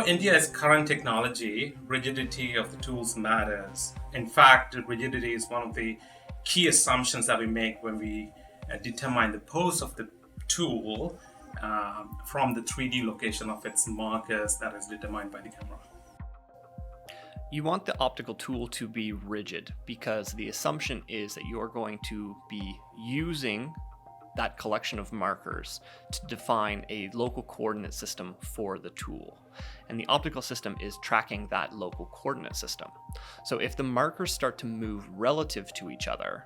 India's current technology, rigidity of the tools matters. In fact, rigidity is one of the key assumptions that we make when we determine the pose of the tool from the 3D location of its markers that is determined by the camera. You want the optical tool to be rigid because the assumption is that you're going to be using that collection of markers to define a local coordinate system for the tool. And the optical system is tracking that local coordinate system. So if the markers start to move relative to each other,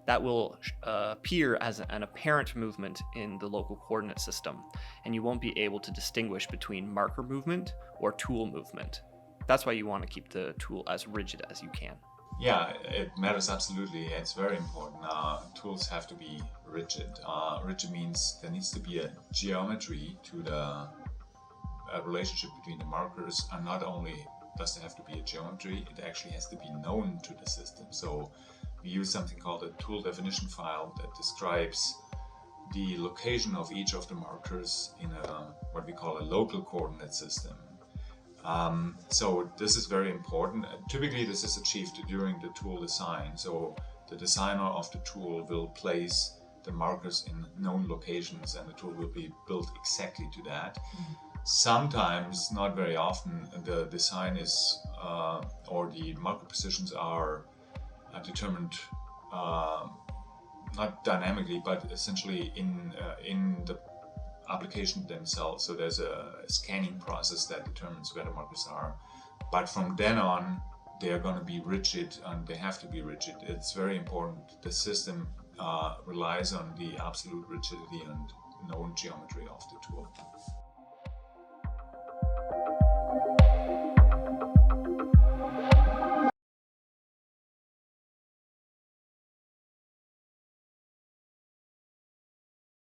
that will appear as an apparent movement in the local coordinate system, and you won't be able to distinguish between marker movement or tool movement. That's why you want to keep the tool as rigid as you can. Yeah, it matters absolutely. It's very important. Tools have to be rigid. Rigid means there needs to be a geometry to the relationship between the markers, and not only does there have to be a geometry, it actually has to be known to the system. So we use something called a tool definition file that describes the location of each of the markers in what we call a local coordinate system. So this is very important. Typically this is achieved during the tool design. So the designer of the tool will place the markers in known locations and the tool will be built exactly to that. Sometimes, not very often, the design is or the marker positions are determined not dynamically but essentially in the application themselves. So there's a scanning process that determines where the markers are, but from then on they are going to be rigid, and they have to be rigid. It's very important. The system relies on the absolute rigidity and known geometry of the tool.